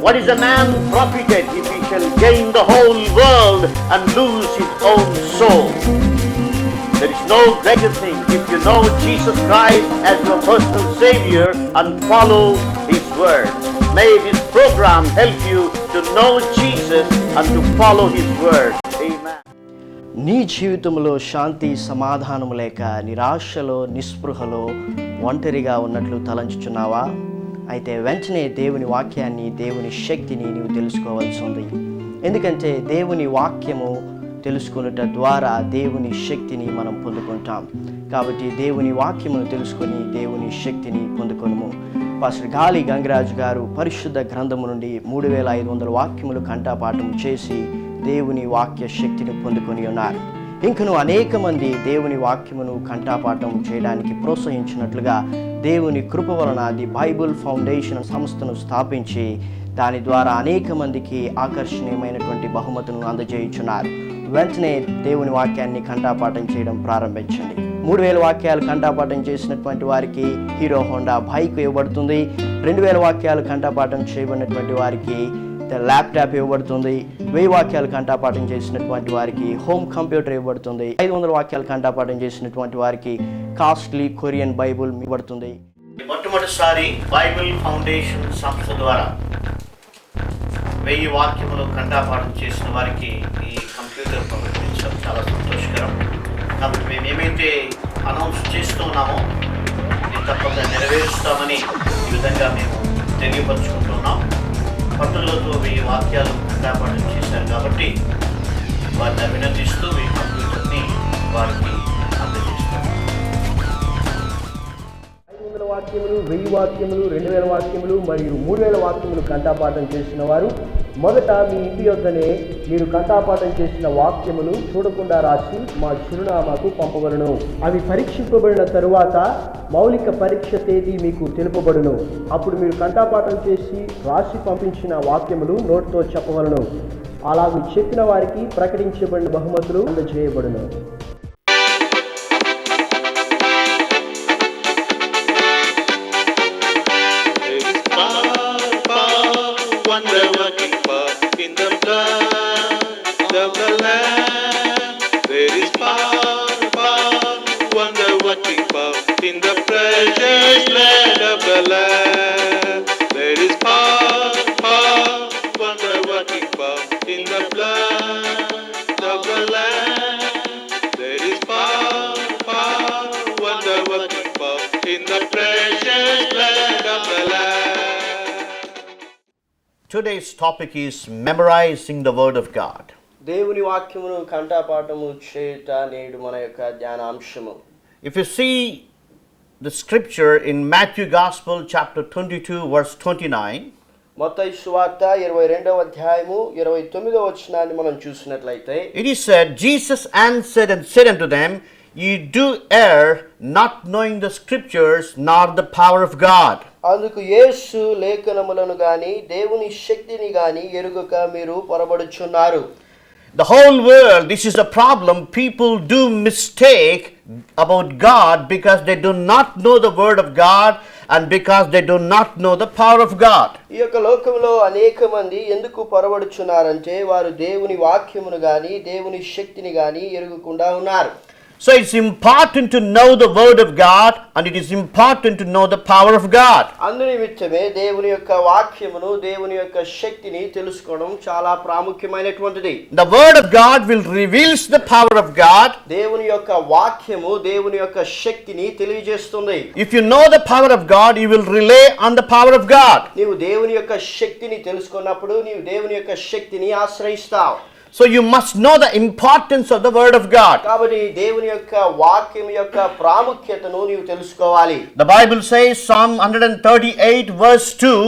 What is a man profited if he shall gain the whole world and lose his own soul? There is no greater thing if you know Jesus Christ as your personal Savior and follow His word. May this program help you to know Jesus and to follow His word. Amen. నీ జీవితంలో శాంతి సమాధానము లేక నిరాశలో నిస్పృహలో ఒంటరిగా ఉన్నట్లు తలంచుచున్నావా? అయితే వెంటనే దేవుని వాక్యాన్ని, దేవుని శక్తిని నీవు తెలుసుకోవాల్సి ఉంది. ఎందుకంటే దేవుని వాక్యము తెలుసుకున్నట ద్వారా దేవుని శక్తిని మనం పొందుకుంటాం. కాబట్టి దేవుని వాక్యమును తెలుసుకొని దేవుని శక్తిని పొందుకొనుము. పాస్టర్ గాలి గంగరాజు గారు పరిశుద్ధ గ్రంథము నుండి 3500 వాక్యములు కంఠపాఠం చేసి దేవుని వాక్య శక్తిని పొందుకొని ఉన్నారు. ఇంకను అనేక మంది దేవుని వాక్యమును కంఠపాఠం చేయడానికి ప్రోత్సహించినట్లుగా దేవుని కృప వలన ది బైబుల్ ఫౌండేషన్ సంస్థను స్థాపించి దాని ద్వారా అనేక మందికి ఆకర్షణీయమైనటువంటి బహుమతులను అందజేయుచున్నారు. వెంటనే దేవుని వాక్యాన్ని కంఠపాఠం చేయడం ప్రారంభించండి. 3000 వాక్యాలు కంఠపాఠం చేసినటువంటి వారికి హీరో హోండా బైక్ ఇవ్వబడుతుంది. 2000 వాక్యాలు కంఠపాఠం చేయబడినటువంటి వారికి ల్యాప్టాప్ ఇవ్వబడుతుంది. 1000 వాక్యాలు కంఠపాఠం చేసినటువంటి వారికి హోమ్ కంప్యూటర్ ఇవ్వబడుతుంది. 500 వాక్యాలు కంఠపాఠం చేసినటువంటి వారికి కాస్ట్లీ కొరియన్ బైబుల్ ఇవ్వబడుతుంది. మొట్టమొదటిసారి బైబిల్ ఫౌండేషన్ సంస్థ ద్వారా 1000 వాక్యములు కంఠపాఠం చేసిన వారికి ఈ కంప్యూటర్ ప్రకటించడం చాలా సంతోషకరం. కాబట్టి మేము ఏమైతే అనౌన్స్ చేస్తున్నామో ఇది తప్పక నెరవేరుస్తామని ఈ విధంగా మేము తెలియపరుచుకుంటున్నాం. పట్టులతో 1000 వాక్యాలు కంఠపాఠం చేశారు కాబట్టి వారిని అభినందిస్తూ ఈ కంప్యూటర్ని వారికి అందజేస్తాం. 500 వాక్యములు, 1000 వాక్యములు, 2000 వాక్యములు మరియు 3000 వాక్యములు కంఠపాఠం చేసిన వారు మొదట మీ ఇంటి యొద్దనే మీరు కంఠపాఠం చేసిన వాక్యములు చూడకుండా రాసి మా చిరునామాకు పంపబడును. అవి పరీక్షింపబడిన తరువాత మౌలిక పరీక్ష తేదీ మీకు తెలుపబడును. అప్పుడు మీరు కంఠపాఠం చేసి రాసి పంపించిన వాక్యములు నోటితో చెప్పవలను. అలాగూ చెప్పిన వారికి ప్రకటించబడిన బహుమతులు అందజేయబడును. Today's topic is memorizing the word of God. దేవుని వాక్యమును కంఠపాఠము చేయుట నేడు మన యొక్క ధ్యానాంశము. If you see the scripture in Matthew Gospel chapter 22 verse 29, మత్తయి సువార్త 22వ అధ్యాయము 29వ వచనాన్ని మనం చూసినట్లయితే, it is said, Jesus answered and said unto them, Ye do err, not knowing the scriptures nor the power of God. అందుకు యేసు లేఖనములను గాని దేవుని శక్తిని గాని ఎరుగక మీరు పొరబడుచున్నారు. The whole world, this is a problem. People do mistake about God because they do not know the word of God and because they do not know the power of God. ఈ యొక్క లోకంలో అనేక మంది ఎందుకు పొరబడుచున్నారంటే వారు దేవుని వాక్యమును గాని దేవుని శక్తిని గాని ఎరుగకుండా ఉన్నారు. So it's important to know the word of God and it is important to know the power of God. అందునిమిత్తమే దేవుని యొక్క వాక్యమును దేవుని యొక్క శక్తిని తెలుసుకోవడం చాలా ప్రాముఖ్యమైనటువంటిది. The word of God will reveals the power of God. దేవుని యొక్క వాక్యము దేవుని యొక్క శక్తిని తెలియజేస్తుంది. If you know the power of God, you will rely on the power of God. నీవు దేవుని యొక్క శక్తిని తెలుసుకున్నప్పుడు నీవు దేవుని యొక్క శక్తిని ఆశ్రయిస్తావు. So you must know the importance of the word of God. కాబట్టి దేవుని యొక్క వాక్యం యొక్క ప్రాముఖ్యతను నీవు తెలుసుకోవాలి. The Bible says, Psalm 138 verse 2,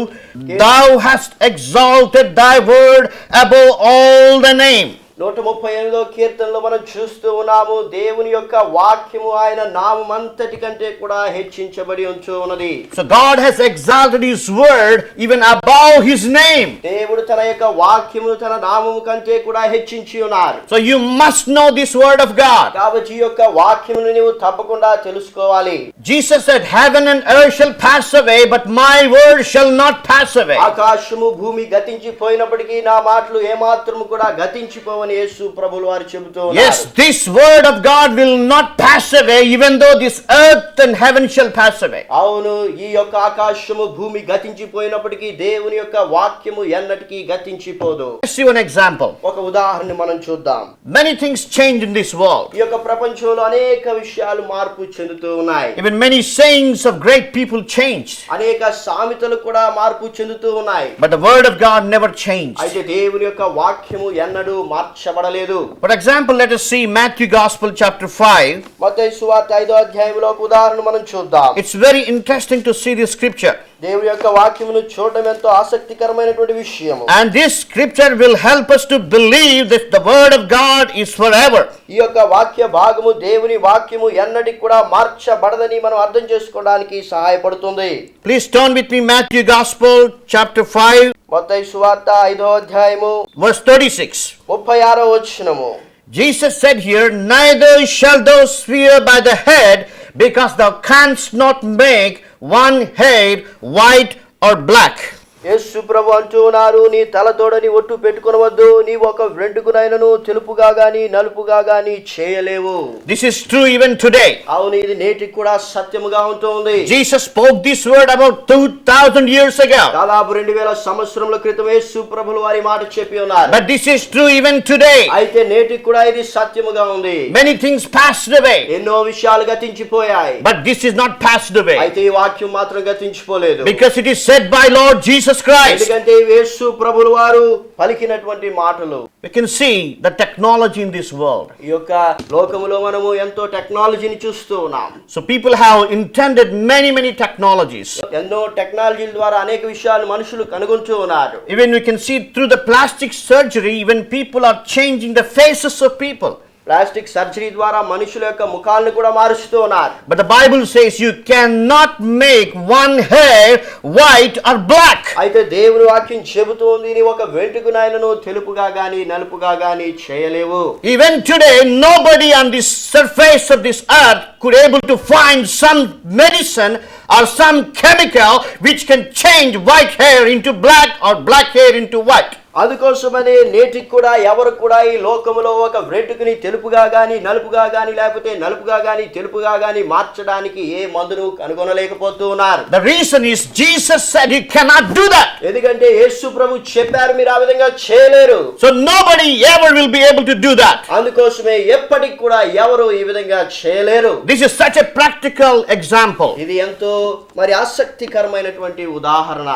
Thou hast exalted thy word above all the name. 138వ కీర్తనలో మనం చూస్తూ ఉన్నాము, దేవుని యొక్క వాక్యము ఆయన నామమంతటి కంటే కూడా హెచ్చించబడి ఉంచు ఉన్నది. So God has exalted his word even above his name. దేవుడు తన యొక్క వాక్యమును తన నామము కంటే కూడా హెచ్చించి ఉన్నారు. So you must know this word of God. కాబట్టి ఈ యొక్క వాక్యమును నీవు తప్పకుండా తెలుసుకోవాలి. Jesus said, heaven and earth shall pass away, but my word shall not pass away. ఆకాశము భూమి గతించిపోయినప్పటికీ నా మాటలు ఏమాత్రము కూడా గతించిపోవని యేసు ప్రభువు వారు చెబుతూ ఉన్నారు. Yes, this word of God will not pass away, even though this earth and heaven shall pass away. అవును, ఈ యొక్క ఆకాశము భూమి గతించిపోయినప్పటికీ దేవుని యొక్క వాక్యము ఎన్నటికీ గతించిపోదు. Let's see one example. ఒక ఉదాహరణ మనం చూద్దాం. Many things change in this world. ఈ యొక్క ప్రపంచంలో అనేక విషయాలు మార్పు చెందుతూ ఉన్నాయి. Even many sayings of great people changed. అనేక సామెతలు కూడా మార్పు చెందుతూ ఉన్నాయి. But the word of God never changed. అయితే దేవుని యొక్క వాక్యము ఎన్నడూ మార్చబడలేదు. For example, let us see Matthew Gospel chapter 5. మత్తయి సువార్త 5వ అధ్యాయంలో ఒక ఉదాహరణ మనం చూద్దాం. It's very interesting to see this scripture. దేవుని యొక్క వాక్యమును చూడడం ఎంతో ఆసక్తికరమైనటువంటి విషయము. And this scripture will help us to believe that the word of God is forever. ఈ యొక్క వాక్య భాగము దేవుని వాక్యము ఎన్నటికి కూడా మార్చబడదని మనం అర్థం చేసుకోవడానికి సహాయపడుతుంది. Please turn with me Matthew Gospel chapter 5 మత్తయి సువార్త 5వ అధ్యాయము verse 36. 36వ వచనము. Jesus said here, neither shall thou swear by the head, because thou canst not make one hair white or black. యేసు ప్రభు అంటూ ఉన్నారు, నీ తలతోడని ఒట్టు పెట్టుకొనవద్దు, నీవు ఒక వెంట్రుకనైనను తెలుపుగా గాని నలుపుగా గాని చేయలేవు. This is true even today. అవును, ఇది నేటికి కూడా సత్యముగా ఉంటుంది. Jesus spoke this word about 2000 years ago. దాదాపు 2000 సంవత్సరముల క్రితం యేసు ప్రభులు వారి మాట చెప్పి ఉన్నారు. But this is true even today. అయితే నేటికి కూడా ఇది సత్యముగా ఉంది. Many things passed away, ఎన్నో విషయాలు గతించిపోయాయి. but this is not passed away, అయితే ఈ వాక్యం మాత్రం గతించిపోలేదు. because it is said by Lord Jesus Christ. ఎందుకంటే యేసు ప్రభులు వారు పలికినటువంటి మాటలు. We can see the technology in this world. ఈ యొక్క లోకములో మనము ఎంతో టెక్నాలజీని చూస్తూ ఉన్నాం. So people have intended many technologies. ఎన్నో టెక్నాలజీల ద్వారా అనేక విషయాలు మనుషులు కనుగొంటూ ఉన్నారు. Even we can see through the plastic surgery, even people are changing the faces of people. Plastic surgery ద్వారా మనుషుల యొక్క ముఖాలను కూడా మారుస్తూ ఉన్నారు. But the Bible says you cannot make one hair white or black. అయితే దేవుని వాక్యం చెబుతోంది, నీ ఒక వెంట్రుకనైనను తెలుపుగా గాని నలుపుగా గాని చేయలేవు. Even today, nobody on this surface of this earth could able to find some medicine or some chemical which can change white hair into black or black hair into white. అందుకోసమనే నేటికి కూడా ఎవరు కూడా ఈ లోకములో ఒక వెంట్రుకని తెలుపుగా గాని నలుపుగా గాని లేకపోతే నలుపుగా గాని తెలుపుగా గాని మార్చడానికి ఏ మందును కనుగొనలేకపోతూ ఉన్నారు. The reason is Jesus said you cannot do that. ఎందుకంటే యేసు ప్రభు చెప్పారు, మీరు ఆ విధంగా చేయలేరు. So nobody ever will be able to do that. అందుకోసమే ఎప్పటికి కూడా ఎవరు ఈ విధంగా చేయలేరు. This is such a practical example. ఇది ఎంతో మరి ఆసక్తికరమైనటువంటి ఉదాహరణ.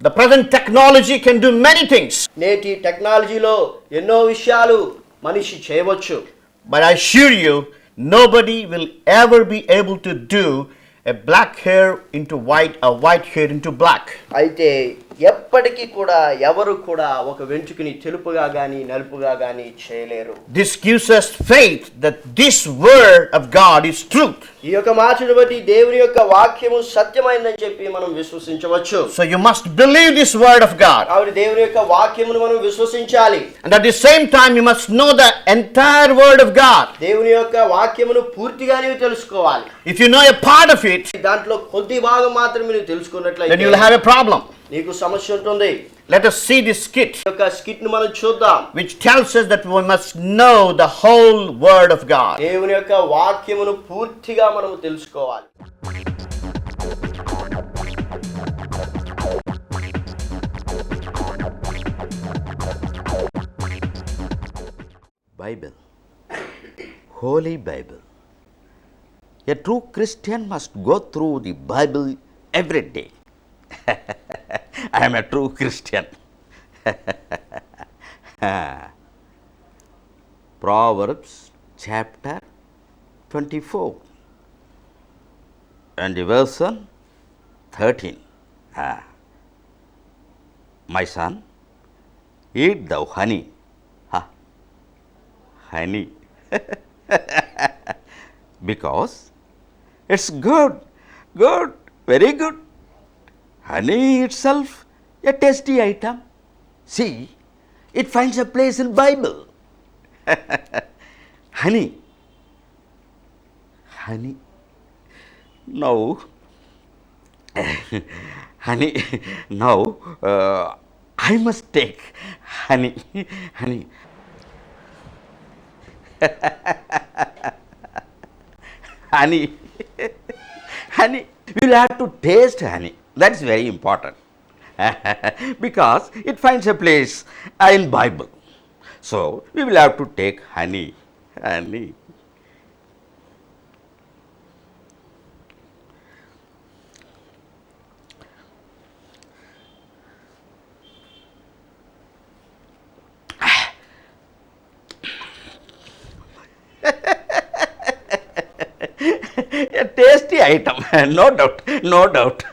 The present technology can do many things. నేటి టెక్నాలజీలో ఎన్నో విషయాలు మనిషి చేయవచ్చు. But I assure you, nobody will ever be able to do a black hair into white, a white hair into black. అయితే ఎప్పటికీ కూడా ఎవరు కూడా ఒక వెంట్రుకని తెలుపుగా గాని నలుపుగా గాని చేయలేరు. This gives us faith that this word of God is truth. ఈ యొక్క మాటను బట్టి దేవుని యొక్క వాక్యము సత్యమైందని చెప్పి మనం విశ్వసించవచ్చు. So you must believe this word of God. కాబట్టి దేవుని యొక్క వాక్యమును మనం విశ్వసించాలి. And at the same time you must know the entire word of God. దేవుని యొక్క వాక్యమును పూర్తిగా నీవు తెలుసుకోవాలి. If you know a part of it, దాంట్లో కొద్ది భాగం మాత్రమే నీవు then తెలుసుకున్నట్లయితే you will have a problem. నీకు సమస్య ఉంటుంది. Let us see this skit, ఈ యొక్క స్కిట్ ను మనం చూద్దాం. which tells us that we must know the whole word of God. దేవుని యొక్క వాక్యమును పూర్తిగా మనము తెలుసుకోవాలి. Bible, Holy Bible. A true Christian must go through the Bible every day. I am a true Christian. Proverbs chapter 24 and the verse 13. My son, eat thou honey honey. Because it's good, good, very good. Honey itself a tasty item. See, it finds a place in Bible. Honey, honey. Now, honey. Now, I must take honey, honey. Honey, honey. We will have to taste honey. That's very important. Because it finds a place in Bible. So we will have to take honey, honey. A tasty item, no doubt, no doubt.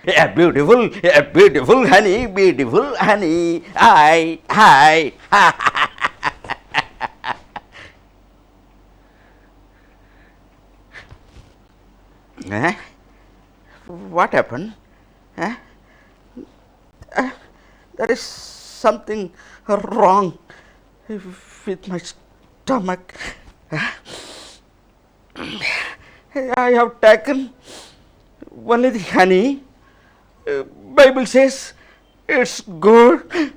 A beautiful honey, beautiful honey. Hi. What happened? There is something wrong with my stomach. I have taken only the honey. Bible says it's good.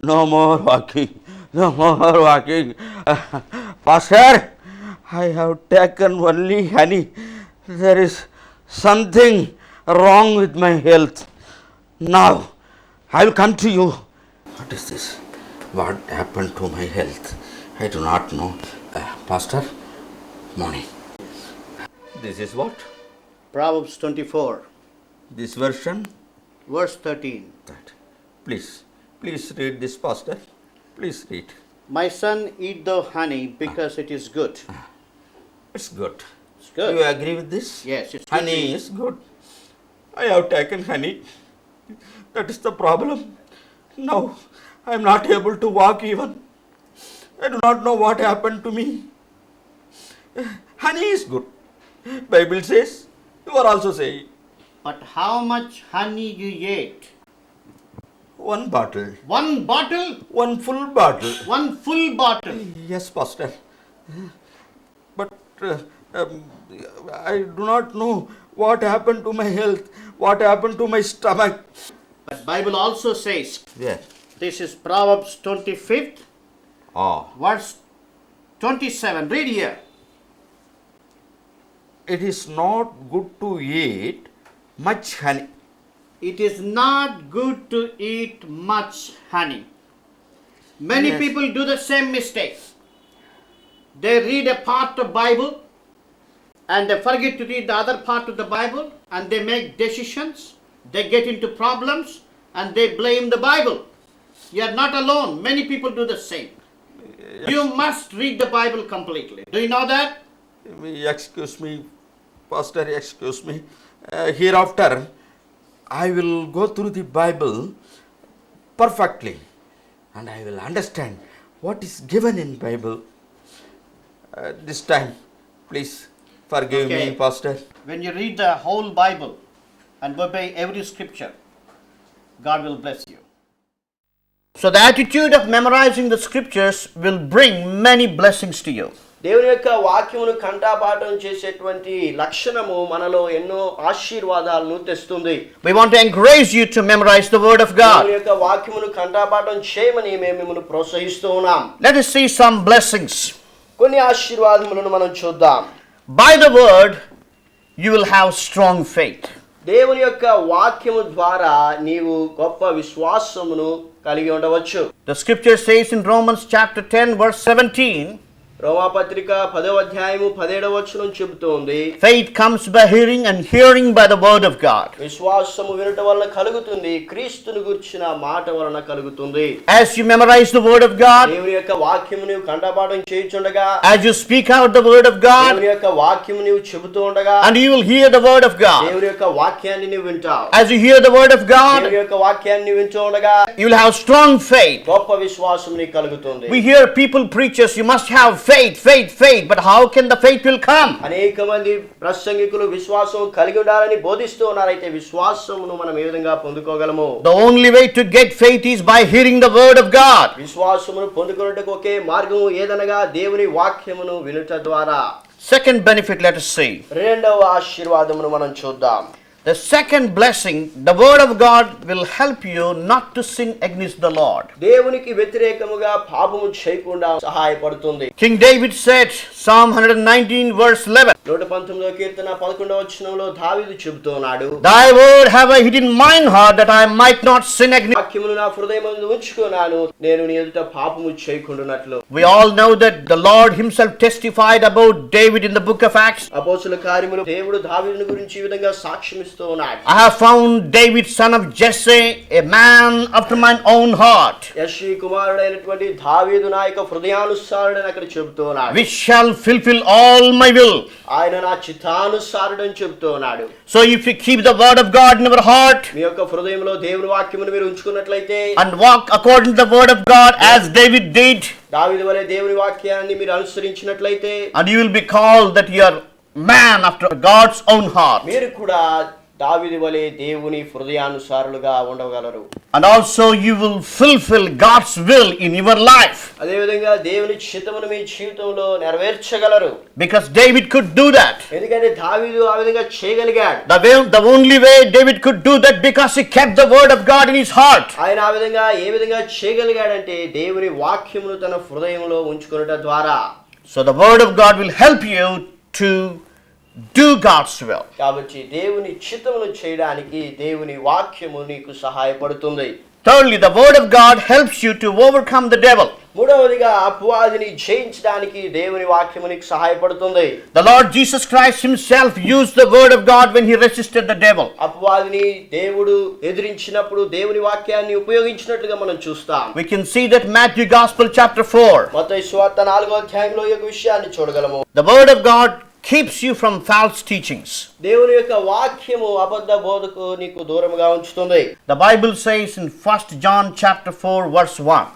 No more walking, no more walking. Pastor, I have taken only honey. There is something wrong with my health. Now, I will come to you. What is this? What happened to my health? I do not know. Pastor, morning. This is what? Proverbs 24, This version? verse 13. That. Please read this, Pastor. Please read. My son, eat the honey because it is good. It's good. It's good. You agree with this? Yes, it's good. Honey is good. I have taken honey. That is the problem. Now I am not able to walk even. I do not know what happened to me. Honey is good. Bible says. You are also saying. But how much honey you ate? One bottle. One bottle? One full bottle. One full bottle. Yes, Pastor. But I do not know what happened to my health, what happened to my stomach. But Bible also says, Yeah. this is Proverbs 25th, Oh. verse 27. Read here. It is not good to eat much honey. It is not good to eat much honey. Many Yes. people do the same mistake. They read a part of Bible and they forget to read the other part of the Bible and they make decisions. They get into problems and they blame the Bible. You are not alone. Many people do the same. You must read the Bible completely. Do you know that? Excuse me, Pastor, excuse me. Hereafter, I will go through the Bible perfectly and I will understand what is given in Bible. This time, please forgive Okay. me, Pastor. When you read the whole Bible and obey every scripture, God will bless you. So the attitude of memorizing the scriptures will bring many blessings to you. దేవుని యొక్క వాక్యమును కంఠపాఠం చేసేటువంటి లక్షణము మనలో ఎన్నో ఆశీర్వాదాలను తెస్తుంది. We want to encourage you to memorize the word of God. దేవుని యొక్క వాక్యమును కంఠపాఠం చేయమని మేము మిమ్మల్ని ప్రోత్సహిస్తూ ఉన్నాం. Let us see some blessings. కొన్ని ఆశీర్వాదములను మనం చూద్దాం. By the word, you will have strong faith. దేవుని యొక్క వాక్యము ద్వారా నీవు గొప్ప విశ్వాసమును కలిగి ఉండవచ్చు. The scripture says in Romans chapter 10 verse 17, రోమాపత్రిక 10వ అధ్యాయము 17వ వచనం చెబుతోంది, faith comes by hearing and hearing by the word of God. విశ్వాసము వినుట వలన కలుగుతుంది, క్రీస్తును గురించిన మాట వలన కలుగుతుంది. As you memorize the word of God, దేవుని యొక్క వాక్యము నీవు కంఠపాఠం చేయుచుండగా, as you speak out the word of God, దేవుని యొక్క వాక్యము నీవు చెబుతూ ఉండగా, and you will hear the word of God. దేవుని యొక్క వాక్యాన్ని నీవు వింటావు. As you hear the word of God, దేవుని యొక్క వాక్యాన్ని నీవు వింటూ ఉండగా you will have strong faith. గొప్ప విశ్వాసం నీకు కలుగుతుంది. We hear people preachers, you must have faith, but how can the faith will come? అనేక మంది ప్రసంగికులు విశ్వాసం కలిగి ఉండాలని బోధిస్తూ ఉన్నారు. అయితే విశ్వాసమును మనం ఏ విధంగా పొందుకోగలము? The only way to get faith is by hearing the word of God. విశ్వాసమును పొందుకొనుటకు ఒకే మార్గము ఏదనగా దేవుని వాక్యమును వినుట ద్వారా. Second benefit, let us see. రెండవ ఆశీర్వాదమును మనం చూద్దాం. The second blessing, the word of God will help you not to sin against the Lord. దేవునికి వ్యతిరేకముగా పాపము చేయకుండా సహాయపడుతుంది. King David said, Psalm 119 verse 11, 119వ కీర్తన 11వ వచనంలో దావీదు చెబుతున్నాడు, Thy word have I hid in mine heart that I might not sin against. వాక్యమును నా హృదయమందు ఉంచుకున్నాను, నేను నీ ఎదుట పాపము చేయకుండానట్లు. We all know that the Lord himself testified about David in the book of Acts. అపోస్తలుల కార్యములు దేవుడు దావీదును గురించి ఈ విధంగా సాక్ష్యం I have found David son of Jesse, a man after mine own heart, యెష్షీ కుమారుడైనటువంటి దావీదు నా యొక్క హృదయానుసారుడని అక్కడ చెబుతున్నాడు. which shall fulfill all my will. ఆయన నా చిత్తానుసారుడని చెబుతున్నాడు. So if you keep the word of God in your heart మీ యొక్క హృదయంలో దేవుని వాక్యమును మీరు ఉంచుకున్నట్లయితే and walk according to the word of God as David did, దావీదు వలె దేవుని వాక్యాన్ని మీరు అనుసరించినట్లయితే, and you will be called that you are man after God's own heart. మీరు కూడా దావీదు వలె దేవుని హృదయానుసారులుగా ఉండగలరు. And also you will fulfill God's will in your life. అదే విధంగా దేవుని చిత్తమును మీ జీవితంలో నెరవేర్చగలరు. Because David could do that. ఎందుకంటే దావీదు ఆ విధంగా చేయగలిగాడు. The only way David could do that because he kept the word of God in his heart. ఆయన ఆ విధంగా ఏ విధంగా చేయగలిగాడంటే దేవుని వాక్యమును తన హృదయంలో ఉంచుకొనుట ద్వారా. So the word of God will help you to do God's will. కాబట్టి దేవుని చిత్తమును చేయడానికి దేవుని వాక్యము నీకు సహాయపడుతుంది. Thirdly, the word of God helps you to overcome the devil. మూడవదిగా అపవాదిని జయించడానికి దేవుని వాక్యము నీకు సహాయపడుతుంది. The Lord Jesus Christ himself used the word of God when he resisted the devil. అపవాదిని దేవుడు ఎదిరించినప్పుడు దేవుని వాక్యాన్ని ఉపయోగించినట్లుగా మనం చూస్తాం. We can see that Matthew Gospel chapter 4. మత్తయి సువార్త 4వ అధ్యాయంలో ఈ విషయాన్ని చూడగలము. The word of God keeps you from false teachings. దేవుని యొక్క వాక్యము అబద్ధ బోధకు నీకు దూరముగా ఉంచుతుంది. The Bible says in 1 John chapter 4 verse 1.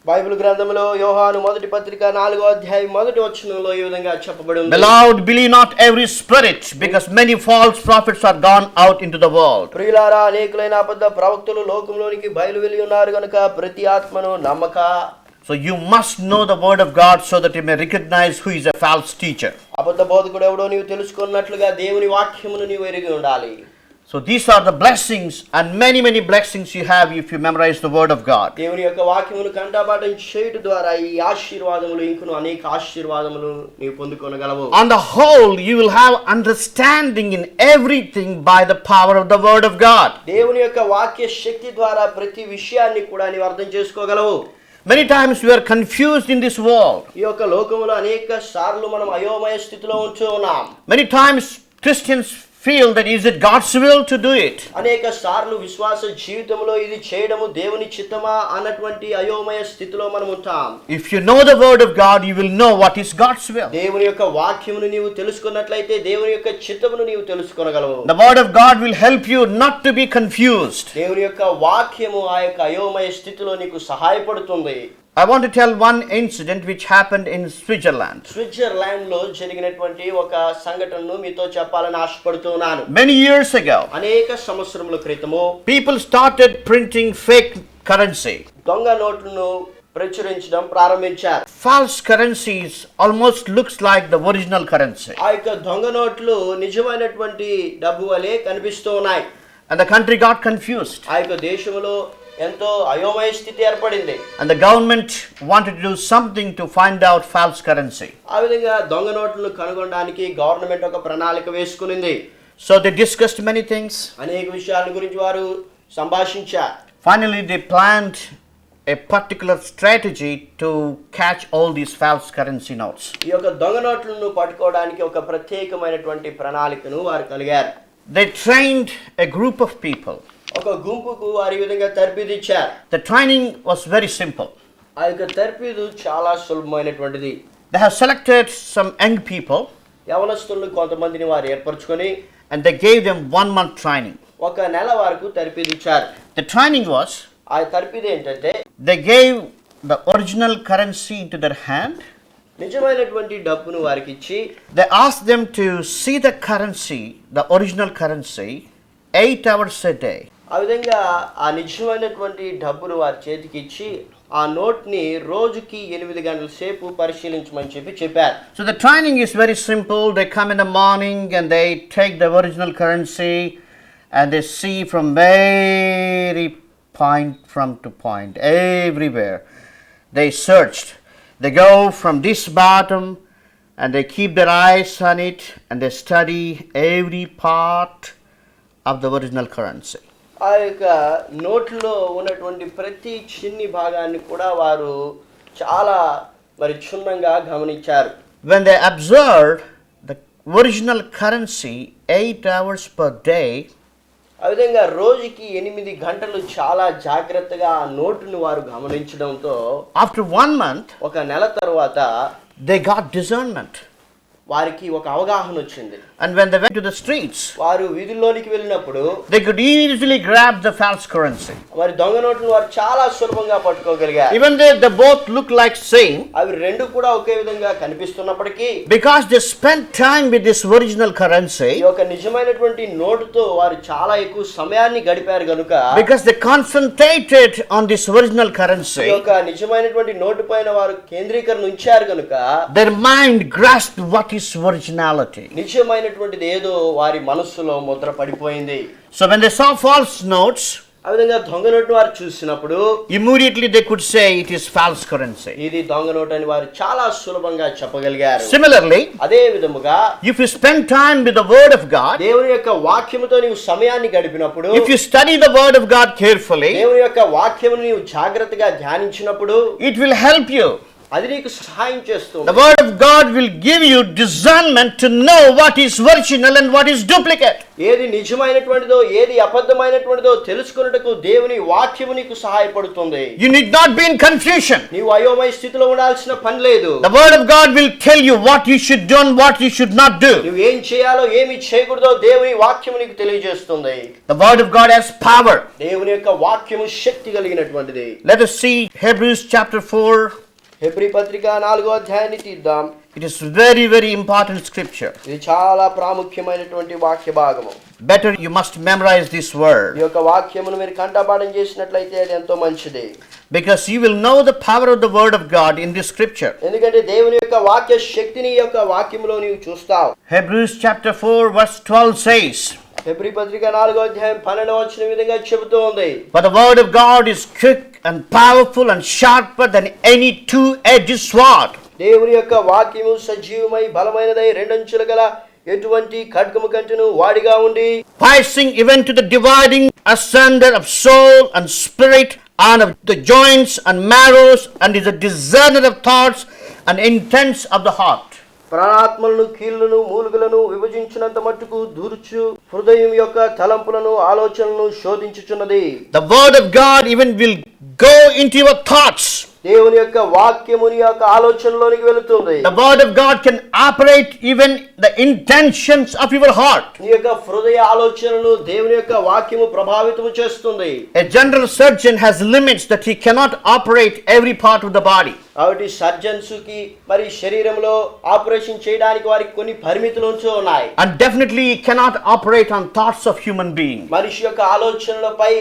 Bible గ్రంథంలో యోహాను మొదటి పత్రిక 4వ అధ్యాయం మొదటి వచనంలో ఈ విధంగా చెప్పబడి ఉంది. Beloved, believe not every spirit, because many false prophets are gone out into the world. ప్రియులారా, అనేకులైన అబద్ధ ప్రవక్తలు లోకంలోనికి బయలు వెళ్లి ఉన్నారు గనుక ప్రతి ఆత్మను నమ్మక. So you must know the word of God so that you may recognize who is a false teacher. అబద్ధ బోధకుడు ఎవడో నీవు తెలుసుకున్నట్లుగా దేవుని వాక్యమును నీవు ఎరిగి ఉండాలి. So these are the blessings, and many blessings you have if you memorize the word of God. దేవుని యొక్క వాక్యమును కంఠపాఠం చేయుట ద్వారా ఈ ఆశీర్వాదములు ఇంకను అనేక ఆశీర్వాదములు నీవు పొందుకొనగలవు. On the whole, you will have understanding in everything by the power of the word of God. దేవుని యొక్క వాక్య శక్తి ద్వారా ప్రతి విషయాన్ని కూడా నీవు అర్థం చేసుకోగలవు. Many times we are confused in this world. ఈ యొక్క లోకములో అనేక సార్లు మనం అయోమయ స్థితిలో ఉంటూ ఉన్నాం. Many times Christians feel that is it God's will to do it. అనేక సార్లు విశ్వాస జీవితంలో ఇది చేయడము దేవుని చిత్తమా అన్నటువంటి అయోమయ స్థితిలో మనం ఉంటాం. If you know the word of God, you will know what is God's will. దేవుని యొక్క వాక్యమును నీవు తెలుసుకున్నట్లయితే దేవుని యొక్క చిత్తమును నీవు తెలుసుకొనగలవు. The word of God will help you not to be confused. దేవుని యొక్క వాక్యము ఆ యొక్క అయోమయ స్థితిలో నీకు సహాయపడుతుంది. I want to tell one incident which happened in Switzerland. Switzerland లో జరిగినటువంటి ఒక సంఘటనను మీతో చెప్పాలని ఆశపడుతున్నాను. Many years ago, అనేక సంవత్సరముల క్రితము people started printing fake currency. దొంగ నోట్లను ప్రచురించడం ప్రారంభించారు. False currencies almost looks like the original currency. ఆ యొక్క దొంగ నోట్లు నిజమైనటువంటి డబ్బు వలె కనిపిస్తూ ఉన్నాయి. And the country got confused. ఆ యొక్క దేశంలో ఎంతో అయోమయ స్థితి ఏర్పడింది. And the government wanted to do something to find out false currency. ఆ విధంగా దొంగ నోట్లను కనుగొనడానికి గవర్నమెంట్ ఒక ప్రణాళిక వేసుకునింది. So they discussed many things. అనేక విషయాల గురించి వారు సంభాషించారు. Finally, they planned a particular strategy to catch all these false currency notes. ఈ యొక్క దొంగ నోట్లను పట్టుకోవడానికి ఒక ప్రత్యేకమైనటువంటి ప్రణాళికను వారు కలిగారు. They trained a group of people. ఒక గుంపుకు వారి విధంగా తర్బీదు ఇచ్చారు. The training was very simple. ఆ యొక్క తర్బీదు చాలా సులభమైనటువంటిది. They have selected some young people యవనస్తులను కొంతమందిని వారు ఏర్పరచుకొని and they gave them 1 month training. ఒక నెల వరకు తర్బీదు ఇచ్చారు. The training was, ఆ తర్బీదు ఏంటంటే they gave the original currency into their hand. నిజమైనటువంటి డబ్బును వారికి ఇచ్చి They asked them to see the currency, the original currency, 8 hours a day. ఆ విధంగా ఆ నిజమైనటువంటి డబ్బును వారి చేతికి ఇచ్చి ఆ నోట్ని రోజుకి 8 గంటల సేపు పరిశీలించమని చెప్పారు. So the training is very simple. They come in the morning and they take the original currency and they see from very point to point, everywhere. They searched. They go from this bottom and they keep their eyes on it and they study every part of the original currency. ఆ యొక్క నోట్లో ఉన్నటువంటి ప్రతి చిన్ని భాగాన్ని కూడా వారు చాలా మరి క్షుణ్ణంగా గమనించారు. When they observed the original currency 8 hours per day, ఆ విధంగా రోజుకి 8 గంటలు చాలా జాగ్రత్తగా ఆ నోటును వారు గమనించడంతో after 1 month, ఒక నెల తర్వాత they got discernment. వారికి ఒక అవగాహన వచ్చింది. And when they went to the streets, వారు వీధుల్లోనికి వెళ్ళినప్పుడు they could easily grab the false currency. వారి దొంగ నోట్లను వారు చాలా సులభంగా పట్టుకోగలిగారు. Even though they both look like same, అవి రెండు కూడా ఒకే విధంగా కనిపిస్తున్నప్పటికీ because they spent time with this original ఈ currency, యొక్క నిజమైనటువంటి నోటుతో వారు చాలా ఎక్కువ సమయాన్ని గడిపారు గనుక because they concentrated on this original ఈ currency, యొక్క నిజమైనటువంటి నోటు పైన వారు కేంద్రీకరణ ఉంచారు గనుక their mind grasped what is originality. నిజమైనటువంటిది ఏదో వారి మనస్సులో ముద్ర పడిపోయింది. So when they saw false notes, ఆ విధంగా దొంగ నోటు వారు చూసినప్పుడు immediately they could say it is false currency. ఇది దొంగ నోటు అని వారు చాలా సులభంగా చెప్పగలిగారు. Similarly, అదే విధముగా if you spend time with the word of God, దేవుని యొక్క వాక్యముతో నీవు సమయాన్ని గడిపినప్పుడు if you study the word of God carefully, దేవుని యొక్క వాక్యమును నీవు జాగ్రత్తగా ధ్యానించినప్పుడు it will help you. అది నీకు సహాయం చేస్తుంది. The word of God will give you discernment to know what is original and what is duplicate. ఏది నిజమైనటువంటిదో ఏది అబద్ధమైనటువంటిదో తెలుసుకొనుటకు దేవుని వాక్యము నీకు సహాయపడుతుంది. You need not be in confusion. నీవు అయోమయ స్థితిలో ఉండాల్సిన పని లేదు. The word of God will tell you what you should do and what you should not do. నువ్వు ఏం చేయాలో ఏమి చేయకూడదో దేవుని వాక్యము నీకు తెలియజేస్తుంది. The word of God has power. దేవుని యొక్క వాక్యము శక్తి కలిగినటువంటిది. Let us see Hebrews chapter 4. Hebrew పత్రిక 4వ అధ్యాయాన్ని తీద్దాం. It is very, very important scripture. ఇది చాలా ప్రాముఖ్యమైనటువంటి వాక్య భాగము. Better you must memorize this ఈ word, యొక్క వాక్యమును మీరు కంఠపాఠం చేసినట్లయితే అది ఎంతో మంచిది. because you will know the power of the word of God in this scripture. ఎందుకంటే దేవుని యొక్క వాక్య శక్తిని ఈ యొక్క వాక్యములో నీవు చూస్తావు. Hebrews chapter 4 verse 12 says, Hebrew పత్రిక 4వ అధ్యాయం 12వ వచనం విధంగా చెబుతూ ఉంది. "But the word of God is quick and powerful and sharper than any two-edged sword." దేవుని యొక్క వాక్యము సజీవమై బలమైనదై రెండంచుల గల ఎటువంటి ఖడ్గము కంటెను వాడిగా ఉండి piercing even to the dividing asunder of soul and spirit and of the joints and marrows, and is a discerner of thoughts and intents of the heart. ప్రాణాత్మలను కీళ్లను మూలుగులను విభజించినంత మట్టుకు దూర్చు హృదయం యొక్క తలంపులను ఆలోచనలను శోధించుచున్నది. The word of God even will go into your thoughts. దేవుని యొక్క వాక్యము నీ యొక్క ఆలోచనలోనికి వెళుతుంది. The word of God can operate even the intentions of your heart. నీ యొక్క హృదయ ఆలోచనలను దేవుని యొక్క వాక్యము ప్రభావితము చేస్తుంది. A general surgeon has limits that he cannot operate every part of the body. కాబట్టి సర్జన్స్ కి మరి శరీరంలో ఆపరేషన్ చేయడానికి వారికి కొన్ని పరిమితులు ఉన్నాయి. And definitely he cannot operate on thoughts of human being. మనిషి యొక్క ఆలోచనలపై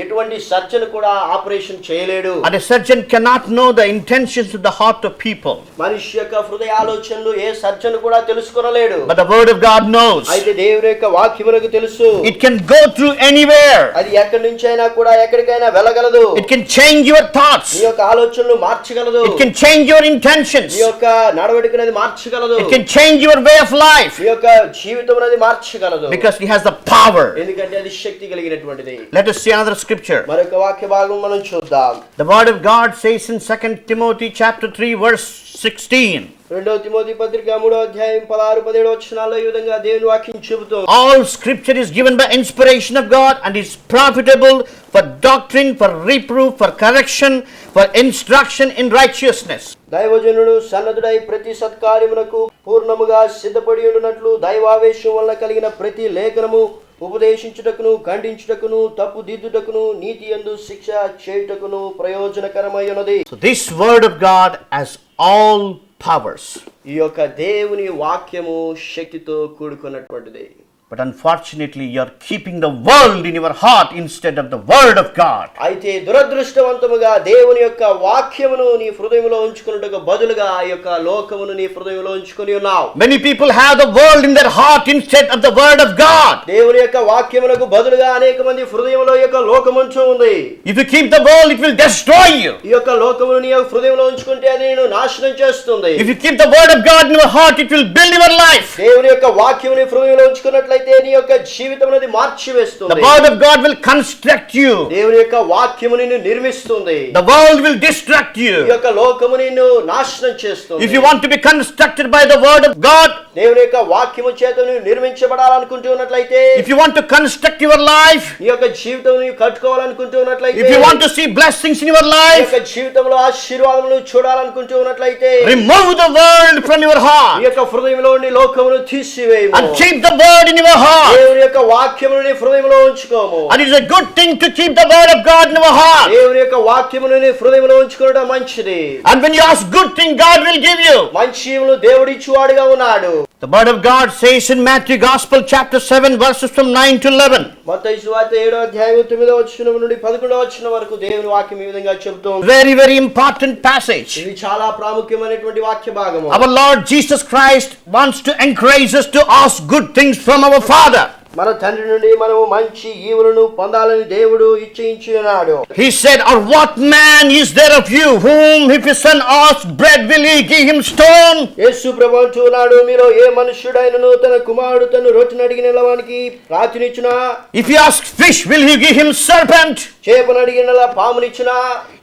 ఎటువంటి సర్జన్ కూడా ఆపరేషన్ చేయలేడు. And a surgeon cannot know the intentions of the heart of people. మనిషి యొక్క హృదయ ఆలోచనలు ఏ సర్జన్ కూడా తెలుసుకొనలేడు. But the word of God knows. అయితే దేవుని యొక్క వాక్యమునకు తెలుసు. It can go through anywhere. అది ఎక్కడి నుంచైనా కూడా ఎక్కడికైనా వెళ్ళగలదు. It can change your thoughts. నీ యొక్క ఆలోచనలు మార్చగలదు. It can change your intentions. నీ యొక్క నడవడికనేది మార్చగలదు. It can change your way of life. నీ యొక్క జీవితం అనేది మార్చగలదు. Because he has the power. ఎందుకంటే అది శక్తి కలిగినటువంటిది. Let us see another scripture. మరొక వాక్య భాగం మనం చూద్దాం. The word of God says in 2 Timothy chapter 3 verse 16. 2 Timothy పత్రిక 3వ అధ్యాయం 16-17 వచనాల్లో ఈ విధంగా దేవుని వాక్యం చెబుతోంది. All scripture is given by inspiration of God and is profitable for doctrine, for reproof, for correction, for instruction in righteousness. దైవజనుడు సన్నద్ధుడై ప్రతి సత్కార్యమునకు పూర్ణముగా సిద్ధపడి ఉండునట్లు దైవావేశం వలన కలిగిన ప్రతి లేఖనము ఉపదేశించుటకును ఖండించుటకును తప్పు దిద్దుటకును నీతి యందు శిక్ష చేయుటకును ప్రయోజనకరమై ఉన్నది. So this word of God has all powers. ఈ యొక్క దేవుని వాక్యము శక్తితో కూడుకున్నటువంటిది. But unfortunately you are keeping the world in your heart instead of the word of God. అయితే దురదృష్టవంతముగా దేవుని యొక్క వాక్యమును నీ హృదయంలో ఉంచుకొనుటకు బదులుగా ఆ యొక్క లోకమును నీ హృదయంలో ఉంచుకొని ఉన్నావు. Many people have the world in their heart instead of the word of God. దేవుని యొక్క వాక్యమునకు బదులుగా అనేక మంది హృదయంలో ఈ యొక్క లోకముంచు ఉంది. If you keep the world, it will destroy you. ఈ యొక్క లోకమును నీ యొక్క హృదయంలో ఉంచుకుంటే అది నిన్ను నాశనం చేస్తుంది. If you keep the word of God in your heart, it will build your life. దేవుని యొక్క వాక్యమును హృదయంలో ఉంచుకున్నట్లయితే నీ యొక్క జీవితం అనేది మార్చివేస్తుంది. The word of God will construct you. దేవుని యొక్క వాక్యము నిన్ను నిర్మిస్తుంది. The world will distract ఈ you. యొక్క లోకము నిన్ను నాశనం చేస్తుంది. If you want to be constructed by the word of God, దేవుని యొక్క వాక్యము చేత నువ్వు నిర్మించబడాలనుకుంటున్నట్లయితే, if you want to construct your life, నీ యొక్క జీవితం నువ్వు కట్టుకోవాలనుకుంటున్నట్లయితే, if you want to see blessings in your నీ life, యొక్క జీవితంలో ఆశీర్వాదమును చూడాలనుకుంటున్నట్లయితే, remove the world from your నీ heart యొక్క హృదయంలో నీ లోకమును తీసివేయము. and keep the word in your heart. దేవుని యొక్క వాక్యమును నీ హృదయంలో ఉంచుకోము. And it is a good thing to keep the word of God in your heart. దేవుని యొక్క వాక్యమును నీ హృదయంలో ఉంచుకోవడం మంచిది. And when you ask good thing, God will give you. మంచివులు దేవుడు ఇచ్చువాడుగా ఉన్నాడు. The word of God says in Matthew Gospel chapter 7 verses from 9 to 11. మత్తయి సువార్త 7వ అధ్యాయం 9వ వచనం నుండి 11వ వచనం వరకు దేవుని వాక్యం ఈ విధంగా చెబుతోంది. Very, very important passage. ఇది చాలా ప్రాముఖ్యమైనటువంటి వాక్య భాగము. Our Lord Jesus Christ wants to encourage us to ask good things from our Father. మన తండ్రి నుండి మనము మంచి ఈవులను పొందాలని దేవుడు ఇచ్ఛయించి ఉన్నాడు. He said, or what man is there of you whom if his son asks bread will he give him stone? యేసు ప్రభువు అంటున్నాడు, మీలో ఏ మనుష్యుడైనను తన కుమారుడు తను రొట్టెను అడిగిన వానికి రాతినిచ్చునా? If he asks fish will he give him serpent? చేపను అడిగిన పామునిచ్చునా?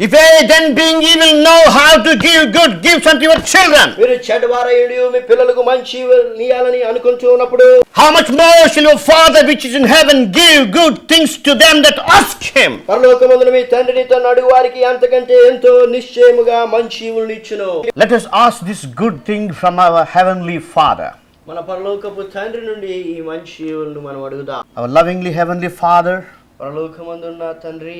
If they then being evil know how to give good gifts unto your children, మీరు చెడ్డవారయుడు మీ పిల్లలకు మంచి నీయాలని అనుకుంటూ ఉన్నప్పుడు, how much more shall your Father which is in heaven give good things to them that ask him? పరలోకమందున మీ తండ్రిని తన అడుగు వారికి అంతకంటే ఎంతో నిశ్చయముగా మంచి ఈవులను ఇచ్చును. Let us ask this good thing from our heavenly Father. మన పరలోకపు తండ్రి నుండి ఈ మంచి ఈవులను మనం అడుగుదాం. Our lovingly heavenly Father, పరలోకమందున్న తండ్రి,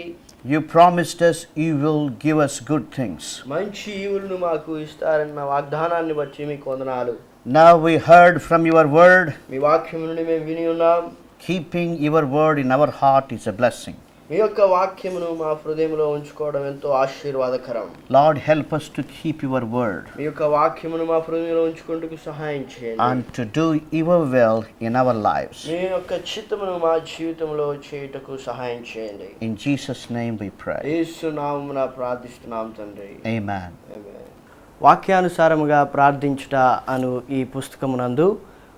you promised us you will give us good things. మంచి ఈవులను మాకు ఇస్తారన్న వాగ్దానాన్ని బట్టి మీకు వందనాలు. Now we heard from your word. మీ వాక్యం నుండి మేము విని ఉన్నాం. Keeping your word in our heart is a blessing. మీ యొక్క వాక్యమును మా హృదయంలో ఉంచుకోవడం ఎంతో ఆశీర్వాదకరం. Lord, help us to keep your word మీ యొక్క వాక్యమును మా హృదయంలో ఉంచుకుంటూ సహాయం చేయండి. and to do your will in our lives. మీ యొక్క చిత్తమును మా జీవితంలో చేయుటకు సహాయం చేయండి. In Jesus' name we pray. యేసు నామమున ప్రార్థిస్తున్నాం తండ్రి. Amen. ఆమేన్. వాక్యానుసారముగా ప్రార్థించుట అను ఈ పుస్తకమునందు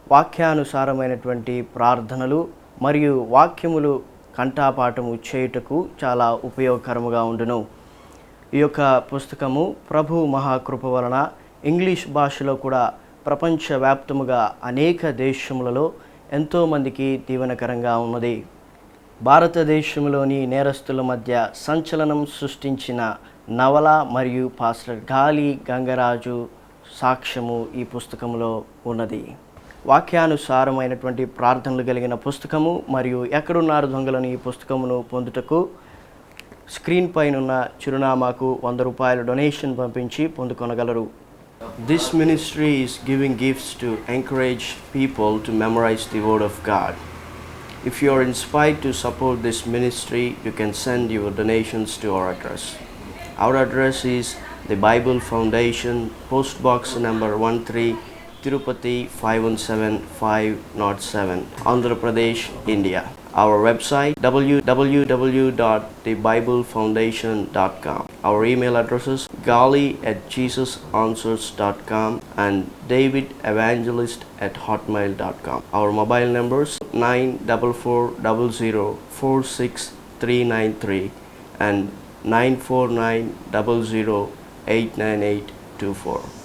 వాక్యానుసారమైనటువంటి ప్రార్థనలు మరియు వాక్యములు కంఠపాఠము చేయుటకు చాలా ఉపయోగకరముగా ఉండును. ఈ యొక్క పుస్తకము ప్రభు మహాకృప వలన ఇంగ్లీష్ భాషలో కూడా ప్రపంచవ్యాప్తముగా అనేక దేశములలో ఎంతోమందికి దీవెనకరంగా ఉన్నది. భారతదేశంలోని నేరస్తుల మధ్య సంచలనం సృష్టించిన నవల మరియు పాస్టర్ గాలి గంగరాజు సాక్ష్యము ఈ పుస్తకంలో ఉన్నది. వాక్యానుసారమైనటువంటి ప్రార్థనలు కలిగిన పుస్తకము మరియు ఎక్కడున్నారు దొంగలను ఈ పుస్తకమును పొందుటకు స్క్రీన్ పైనున్న చిరునామాకు ₹100 డొనేషన్ పంపించి పొందుకొనగలరు. This ministry is giving gifts to encourage people to memorize the word of God. If you are inspired to support this ministry, you can send your donations to our address. Our address is the Bible Foundation, Post Box number 13, Tirupati 517507, Andhra Pradesh, India. Our website www.thebiblefoundation.com. Our email addresses gali@jesusanswers.com and davidevangelist@hotmail.com. Our mobile numbers 944004639 and 94900898824.